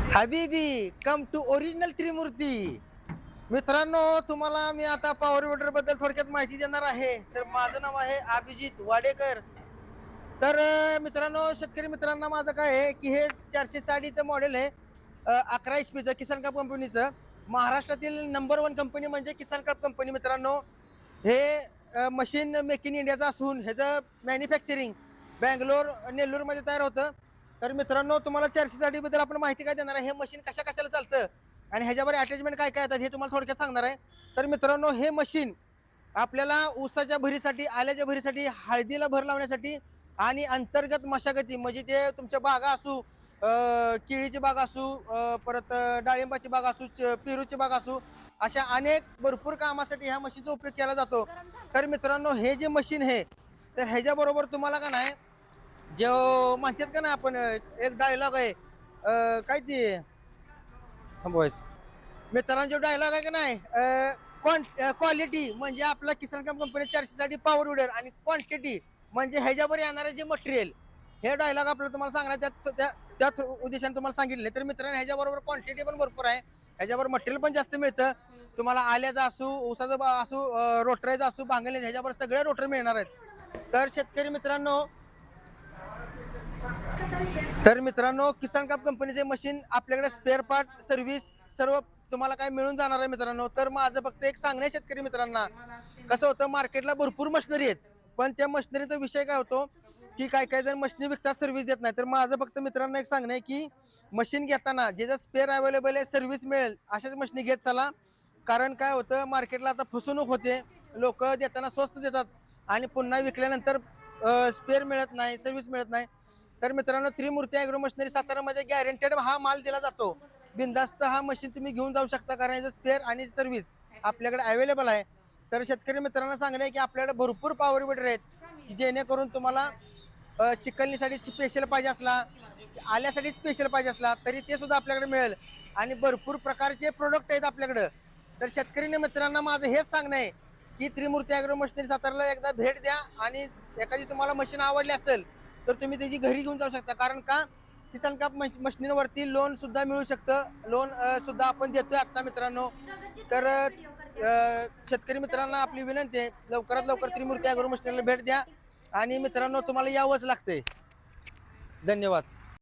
हबीबी come to original त्रिमूर्ती. मित्रांनो, तुम्हाला मी आता पॉवर विडर बद्दल थोडक्यात माहिती देणार आहे. तर माझं नाव आहे अभिजित वाडेकर. तर मित्रांनो, शेतकरी मित्रांना माझं काय आहे की हे 460चं मॉडेल आहे. 11 HP किसान कप कंपनीचं. महाराष्ट्रातील नंबर 1 कंपनी म्हणजे किसान कप कंपनी. मित्रांनो, हे मशीन मेक इन इंडियाचं असून ह्याचं मॅन्युफॅक्चरिंग बँगलोर नेल्लूरमध्ये तयार होतं. तर मित्रांनो, तुम्हाला 460 बद्दल आपण माहिती काय देणार आहे, हे मशीन कशा कशाला चालतं आणि ह्याच्यावर अटॅचमेंट काय काय येतात हे तुम्हाला थोडक्यात सांगणार आहे. तर मित्रांनो, हे मशीन आपल्याला ऊसाच्या भरीसाठी, आल्याच्या भरीसाठी, हळदीला भर लावण्यासाठी आणि अंतर्गत मशागती म्हणजे ते तुमच्या बागा असू, केळीची बाग असू, परत डाळिंबाची बाग असू, पेरूची बाग असू, अशा अनेक भरपूर कामासाठी ह्या मशीनचा उपयोग केला जातो. तर मित्रांनो, हे जे मशीन आहे तर ह्याच्याबरोबर तुम्हाला का नाही, जो म्हणतात का ना आपण, एक डायलॉग आहे, काय ते थांबवायचं मित्रांनो, जो डायलॉग आहे का नाही, क्वालिटी म्हणजे आपला किसान कप कंपनी 460 पॉवर विडर आणि क्वांटिटी म्हणजे ह्याच्यावर येणारे जे मटेरियल, हे डायलॉग आपल्याला तुम्हाला सांगणार त्यात उद्देशाने तुम्हाला सांगितले. तर मित्रांनो, ह्याच्याबरोबर क्वांटिटी पण भरपूर आहे, ह्याच्यावर मटेरियल पण जास्त मिळतं. तुम्हाला आल्याचं असू, ऊसाचं असू, रोटरायचं असू, भांगले, ह्याच्यावर सगळे रोटर मिळणार आहेत. तर शेतकरी मित्रांनो, किसान कप कंपनीचे मशीन आपल्याकडे स्पेअर पार्ट सर्व्हिस सर्व तुम्हाला काय मिळून जाणार आहे. मित्रांनो, तर माझं फक्त एक सांगणं आहे शेतकरी मित्रांना, कसं होतं, मार्केटला भरपूर मशिनरी आहेत, पण त्या मशिनरीचा विषय काय होतो की काय काय जण मशीन विकतात, सर्व्हिस देत नाही. तर माझं फक्त मित्रांना एक सांगणं आहे की मशीन घेताना जे स्पेअर अवेलेबल आहे, सर्व्हिस मिळेल अशाच मशीन घेत चला. कारण काय होतं, मार्केटला आता फसवणूक होते, लोक देताना स्वस्त देतात आणि पुन्हा विकल्यानंतर स्पेअर मिळत नाही, सर्व्हिस मिळत नाही. तर मित्रांनो, त्रिमूर्ती ॲग्रो मशिनरी सातारामध्ये गॅरंटेड हा माल दिला जातो. बिंदास्त हा मशीन तुम्ही घेऊन जाऊ शकता, कारण याचं स्पेअर आणि सर्व्हिस आपल्याकडे अवेलेबल आहे. तर शेतकरी मित्रांना सांगणं आहे की आपल्याकडे भरपूर पॉवर विडर आहेत की जेणेकरून तुम्हाला चिकलनीसाठी स्पेशल पाहिजे असला, आल्यासाठी स्पेशल पाहिजे असला तरी ते सुद्धा आपल्याकडे मिळेल आणि भरपूर प्रकारचे प्रोडक्ट आहेत आपल्याकडं. तर शेतकरी मित्रांना माझं हेच सांगणं आहे की त्रिमूर्ती ॲग्रो मशिनरी साताराला एकदा भेट द्या आणि एखादी तुम्हाला मशीन आवडली असेल तर तुम्ही त्याची घरी घेऊन जाऊ शकता. कारण का, किसान कप मशिनवरती लोन सुद्धा मिळू शकतं. लोन सुद्धा आपण देतोय आता मित्रांनो. तर शेतकरी मित्रांना आपली विनंती आहे, लवकरात लवकर त्रिमूर्ती ॲग्रो मशिनरीला भेट द्या आणि मित्रांनो, तुम्हाला यावंच लागतंय. धन्यवाद.